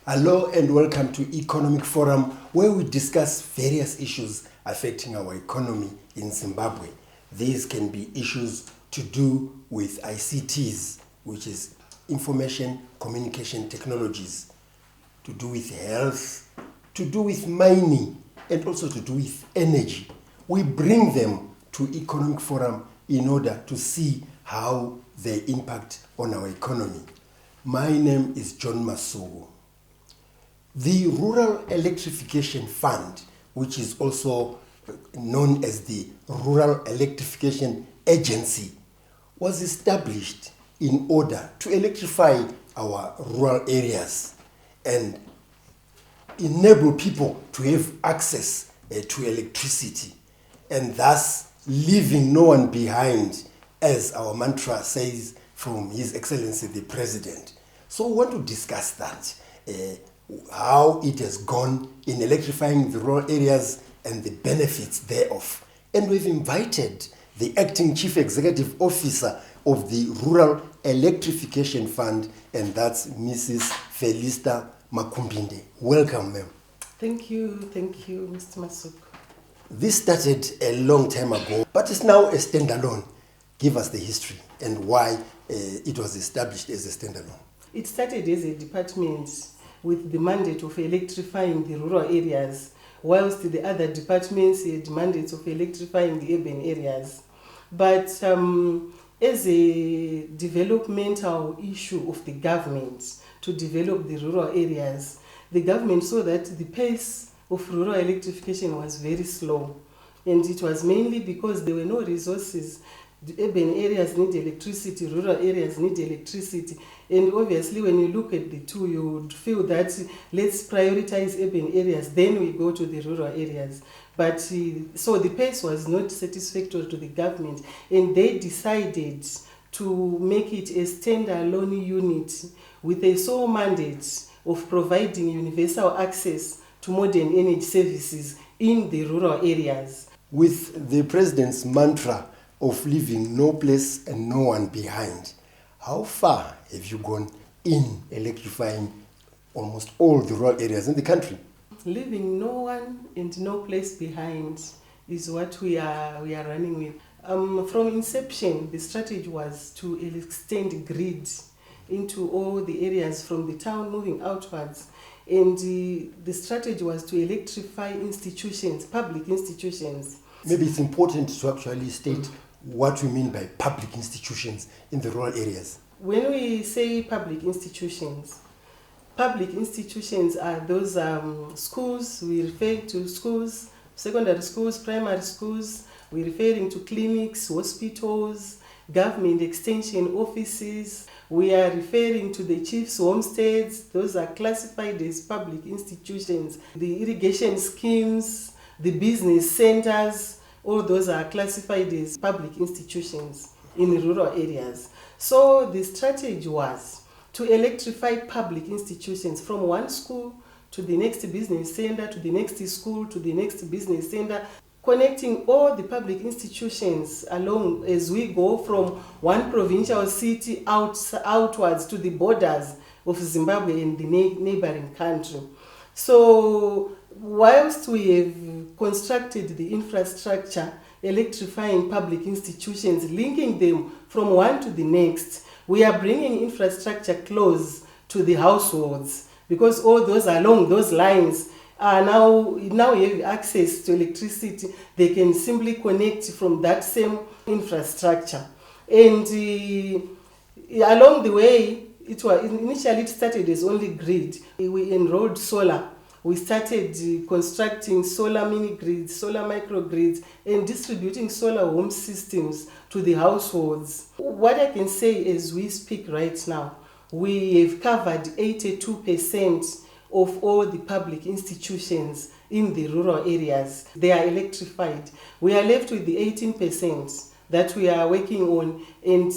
Hello and welcome to Economic Forum, where we discuss various issues affecting our economy in Zimbabwe. These can be issues to do with ICTs, which is information communication technologies, to do with health, to do with mining, and also to do with energy. We bring them to Economic Forum in order to see how they impact on our economy. My name is John Masugu. The Rural Electrification Fund, which is also known as the Rural Electrification Agency, was established in order to electrify our rural areas and enable people to have access to electricity, and thus leaving no one behind, as our mantra says from His Excellency the President. So we want to discuss that. How it has gone in electrifying the rural areas and the benefits thereof. And we've invited the Acting Chief Executive Officer of the Rural Electrification Fund, and that's Mrs. Felister Makumbinde. Welcome, ma'am. Thank you, Mr. Masuku. This started a long time ago, but it's now a standalone. Give us the history and why it was established as a standalone. It started as a department with the mandate of electrifying the rural areas, whilst the other departments had mandates of electrifying the urban areas. But as a developmental issue of the government to develop the rural areas, the government saw that the pace of rural electrification was very slow. And it was mainly because there were no resources. The urban areas need electricity, rural areas need electricity. And obviously when you look at the two, you would feel that let's prioritize urban areas, then we go to the rural areas. But so the pace was not satisfactory to the government, and they decided to make it a standalone unit with a sole mandate of providing universal access to modern energy services in the rural areas. With the President's mantra of leaving no place and no one behind, how far have you gone in electrifying almost all the rural areas in the country? Leaving no one and no place behind is what we are running with. From inception, the strategy was to extend grid into all the areas from the town moving outwards. And the strategy was to electrify institutions, public institutions. Maybe it's important to actually state what we mean by public institutions in the rural areas. When we say public institutions are those schools. We refer to schools, secondary schools, primary schools. We're referring to clinics, hospitals, government extension offices. We are referring to the chief's homesteads. Those are classified as public institutions. The irrigation schemes, the business centers, all those are classified as public institutions in rural areas. So the strategy was to electrify public institutions from one school to the next business center, to the next school, to the next business center, connecting all the public institutions along as we go from one provincial city outwards to the borders of Zimbabwe and the neighboring country. So whilst we have constructed the infrastructure, electrifying public institutions, linking them from one to the next, we are bringing infrastructure close to the households, because all those along those lines are now have access to electricity. They can simply connect from that same infrastructure. And along the way, initially it started as only grid. We enrolled solar. We started constructing solar mini grids, solar microgrids, and distributing solar home systems to the households. What I can say as we speak right now, we have covered 82% of all the public institutions in the rural areas. They are electrified. We are left with the 18% that we are working on, and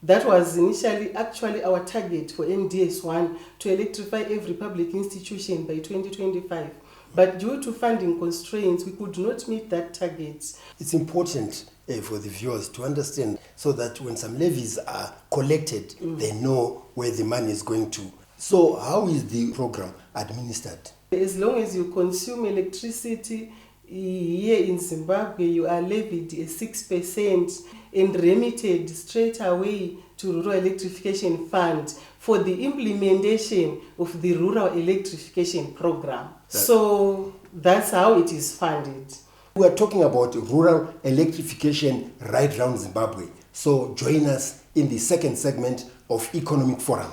that was initially actually our target for NDS1, to electrify every public institution by 2025. But due to funding constraints, we could not meet that target. It's important for the viewers to understand, so that when some levies are collected, they know where the money is going to. So how is the program administered? As long as you consume electricity here in Zimbabwe, you are levied a 6% and remitted straight away to Rural Electrification Fund for the implementation of the Rural Electrification Program. So that's how it is funded. We are talking about rural electrification right around Zimbabwe. So join us in the second segment of Economic Forum.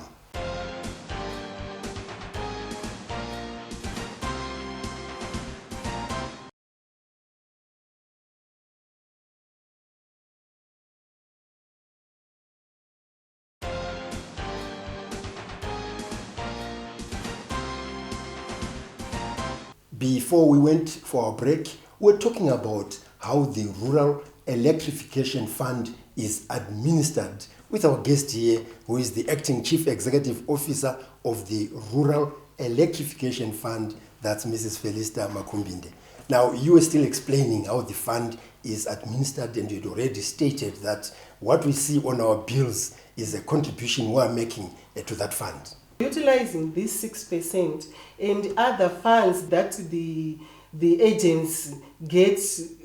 Before we went for our break, we're talking about how the Rural Electrification Fund is administered with our guest here, who is the Acting Chief Executive Officer of the Rural Electrification Fund, that's Mrs. Felister Makumbinde. Now, you were still explaining how the fund is administered, and you'd already stated that what we see on our bills is a contribution we're making to that fund. Utilizing this 6% and other funds that the agents get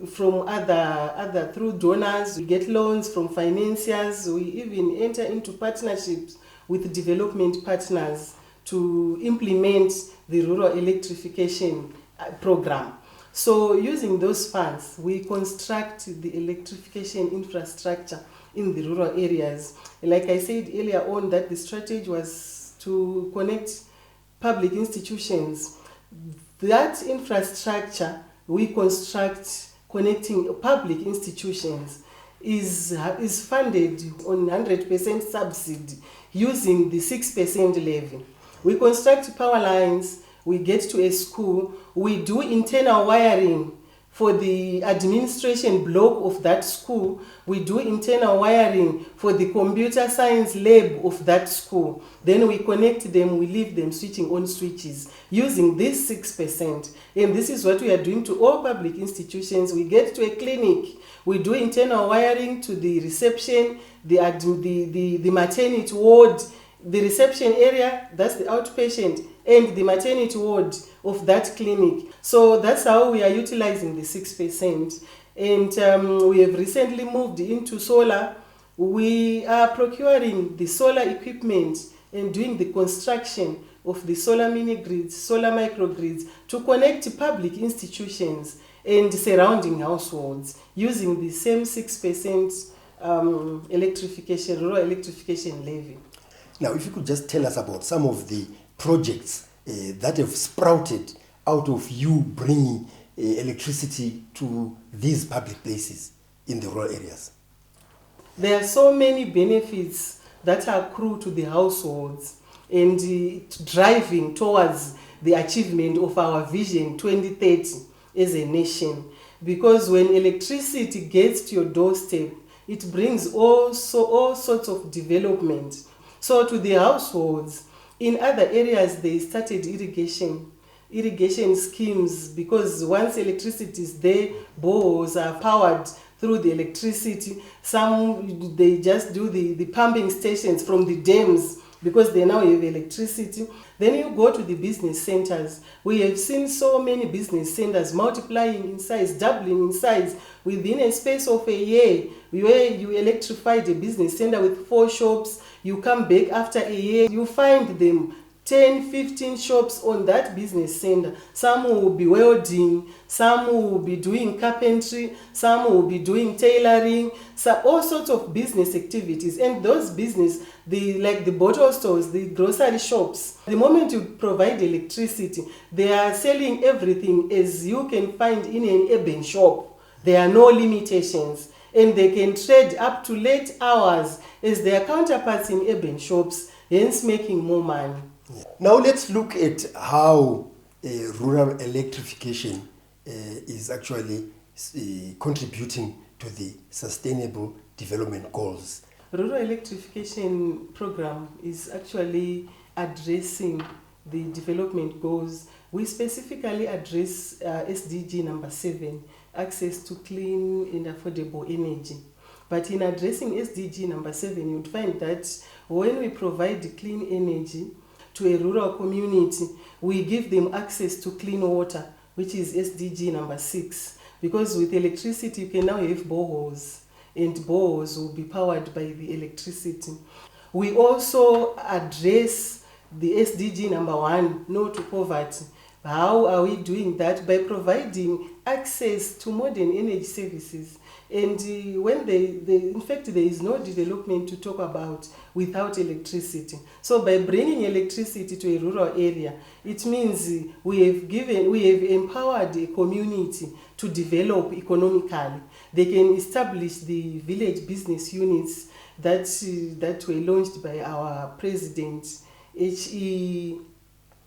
from other through donors, we get loans from financiers, we even enter into partnerships with development partners to implement the rural electrification program. So using those funds, we construct the electrification infrastructure in the rural areas. Like I said earlier on, that the strategy was to connect public institutions. That infrastructure we construct connecting public institutions is funded on 100% subsidy using the 6% levy. We construct power lines, we get to a school, we do internal wiring for the administration block of that school, we do internal wiring for the computer science lab of that school. Then we connect them, we leave them switching on switches using this 6%. And this is what we are doing to all public institutions. We get to a clinic, we do internal wiring to the reception, the maternity ward, the reception area, that's the outpatient, and the maternity ward of that clinic. So that's how we are utilizing the 6%. And we have recently moved into solar. We are procuring the solar equipment and doing the construction of the solar mini grids, solar microgrids to connect public institutions and surrounding households using the same 6% electrification, rural electrification levy. Now, if you could just tell us about some of the projects that have sprouted out of you bringing electricity to these public places in the rural areas. There are so many benefits that accrue to the households and driving towards the achievement of our Vision 2030 as a nation. Because when electricity gets to your doorstep, it brings all sorts of development. So to the households, in other areas they started irrigation schemes, because once electricity is there, boreholes are powered through the electricity. Some they just do the pumping stations from the dams because they now have electricity. Then you go to the business centers. We have seen so many business centers multiplying in size, doubling in size within a space of a year, where you electrified a business center with 4 shops. You come back after a year, you find them 10, 15 shops on that business center. Some will be welding, some will be doing carpentry, some will be doing tailoring, so all sorts of business activities. And those business, like the bottle stores, the grocery shops, the moment you provide electricity, they are selling everything as you can find in an urban shop. There are no limitations, and they can trade up to late hours as their counterparts in urban shops, hence making more money. Now let's look at how rural electrification is actually contributing to the Sustainable Development Goals. Rural electrification program is actually addressing the development goals. We specifically address SDG number 7, access to clean and affordable energy. But in addressing SDG number 7, you'd find that when we provide clean energy, to a rural community, we give them access to clean water, which is SDG number 6. Because with electricity, you can now have boreholes, and boreholes will be powered by the electricity. We also address the SDG number 1, no to poverty. How are we doing that? By providing access to modern energy services. And in fact, there is no development to talk about without electricity. So by bringing electricity to a rural area, it means we have empowered a community to develop economically. They can establish the village business units that were launched by our president, H.E.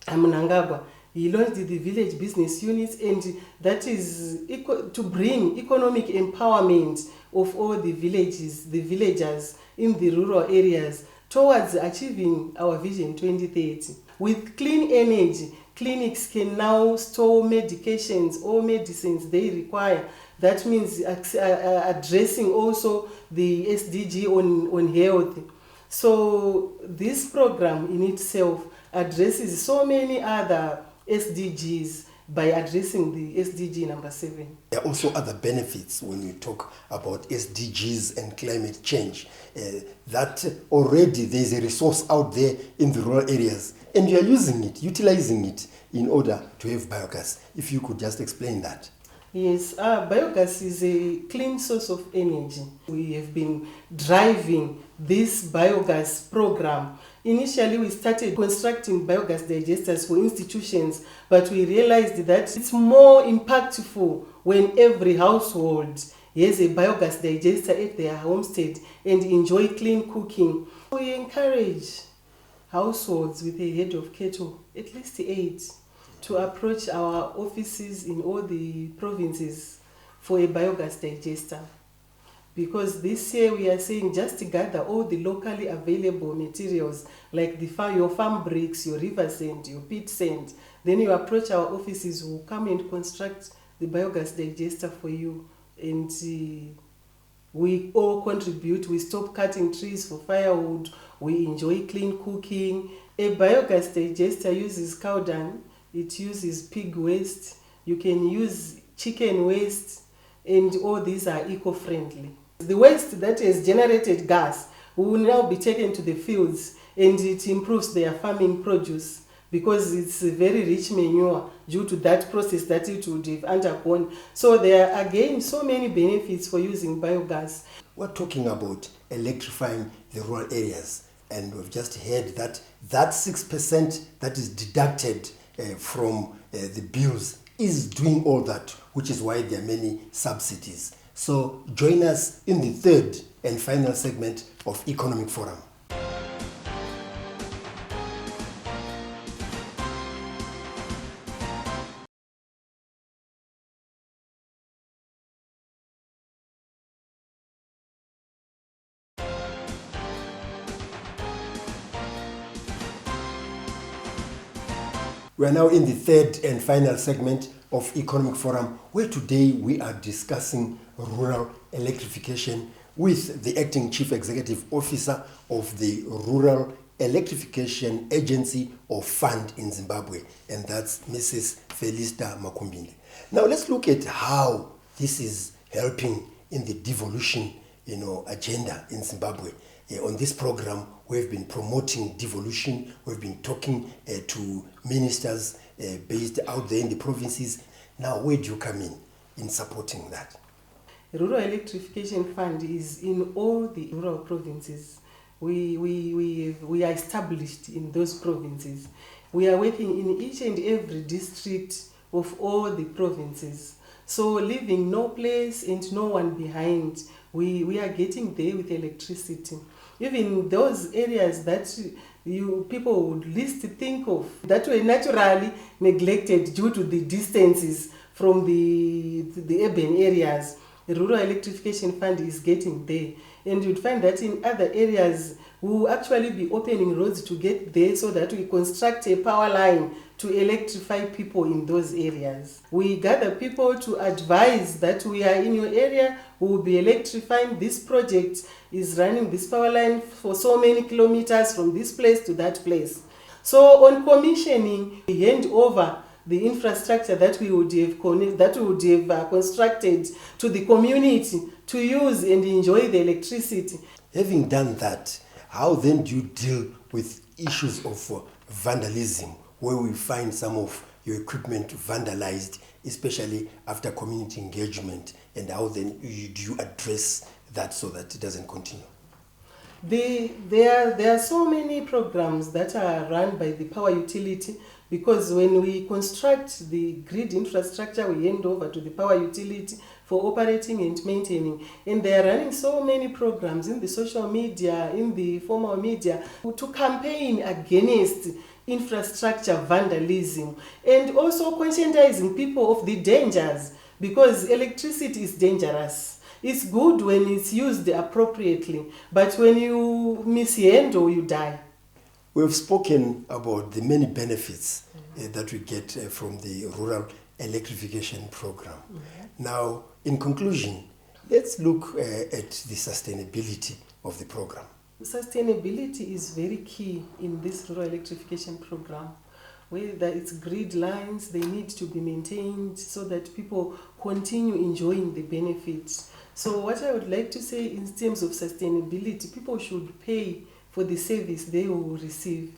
Mnangagwa. He launched the village business units, and that is to bring economic empowerment of all the villagers in the rural areas towards achieving our Vision 2030. With clean energy, clinics can now store medications or medicines they require. That means addressing also the SDG on health. So this program in itself addresses so many other SDGs by addressing the SDG number 7. There are also other benefits when we talk about SDGs and climate change. That already there's a resource out there in the rural areas, and you are using it, utilizing it in order to have biogas. If you could just explain that. Yes, biogas is a clean source of energy. We have been driving this biogas program. Initially, we started constructing biogas digesters for institutions, but we realized that it's more impactful when every household has a biogas digester at their homestead and enjoy clean cooking. We encourage households with a head of cattle, at least 8, to approach our offices in all the provinces for a biogas digester. Because this year we are saying just to gather all the locally available materials like your farm bricks, your river sand, your pit sand. Then you approach our offices who come and construct the biogas digester for you. And we all contribute. We stop cutting trees for firewood. We enjoy clean cooking. A biogas digester uses cow dung. It uses pig waste. You can use chicken waste. And all these are eco-friendly. The waste that is generated gas will now be taken to the fields, and it improves their farming produce because it's a very rich manure due to that process that it would have undergone. So there are again so many benefits for using biogas. We're talking about electrifying the rural areas, and we've just heard that 6% that is deducted from the bills is doing all that, which is why there are many subsidies. So join us in the third and final segment of Economic Forum. We are now in the third and final segment of Economic Forum, where today we are discussing rural electrification with the Acting Chief Executive Officer of the Rural Electrification Agency or Fund in Zimbabwe, and that's Mrs. Felister Makumbinde. Now let's look at how this is helping in the devolution agenda in Zimbabwe. On this program, we've been promoting devolution. We've been talking to ministers based out there in the provinces. Now, where do you come in supporting that? The Rural Electrification Fund is in all the rural provinces. We are established in those provinces. We are working in each and every district of all the provinces. So leaving no place and no one behind, we are getting there with electricity. Even those areas that people would least think of, that were naturally neglected due to the distances from the urban areas, the Rural Electrification Fund is getting there. And you'd find that in other areas, we will actually be opening roads to get there so that we construct a power line to electrify people in those areas. We gather people to advise that we are in your area, we will be electrifying. This project is running this power line for so many kilometers from this place to that place. So on commissioning, we hand over the infrastructure that we would have constructed to the community to use and enjoy the electricity. Having done that, how then do you deal with issues of vandalism, where we find some of your equipment vandalized, especially after community engagement, and how then do you address that so that it doesn't continue? There are so many programs that are run by the power utility, because when we construct the grid infrastructure, we hand over to the power utility for operating and maintaining. And they are running so many programs in the social media, in the formal media, to campaign against infrastructure vandalism, and also conscientizing people of the dangers, because electricity is dangerous. It's good when it's used appropriately, but when you mishandle, you die. We've spoken about the many benefits that we get from the rural electrification program. Now, in conclusion, let's look at the sustainability of the program. Sustainability is very key in this rural electrification program. Whether it's grid lines, they need to be maintained so that people continue enjoying the benefits. So what I would like to say in terms of sustainability, people should pay for the service they will receive.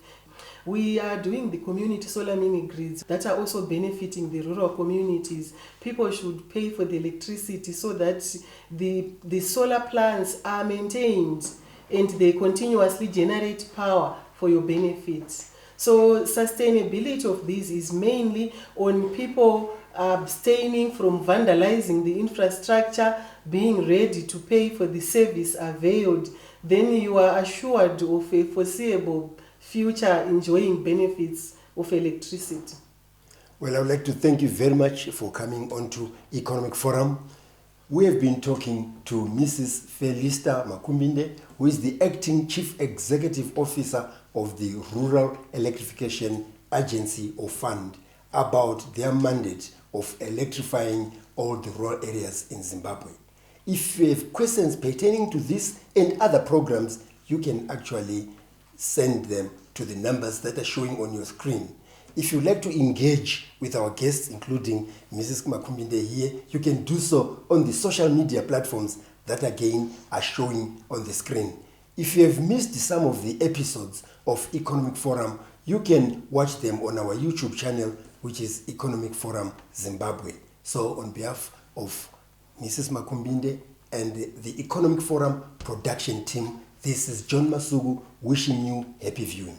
We are doing the community solar mini grids that are also benefiting the rural communities. People should pay for the electricity so that the solar plants are maintained and they continuously generate power for your benefits. So sustainability of this is mainly on people abstaining from vandalizing the infrastructure, being ready to pay for the service availed. Then you are assured of a foreseeable future enjoying benefits of electricity. Well, I would like to thank you very much for coming on to Economic Forum. We have been talking to Mrs. Felister Makumbinde, who is the Acting Chief Executive Officer of the Rural Electrification Agency or Fund, about their mandate of electrifying all the rural areas in Zimbabwe. If you have questions pertaining to this and other programs, you can actually send them to the numbers that are showing on your screen. If you'd like to engage with our guests, including Mrs. Makumbinde here, you can do so on the social media platforms that again are showing on the screen. If you have missed some of the episodes of Economic Forum, you can watch them on our YouTube channel, which is Economic Forum Zimbabwe. So on behalf of Mrs. Makumbinde and the Economic Forum production team, this is John Masugu wishing you happy viewing.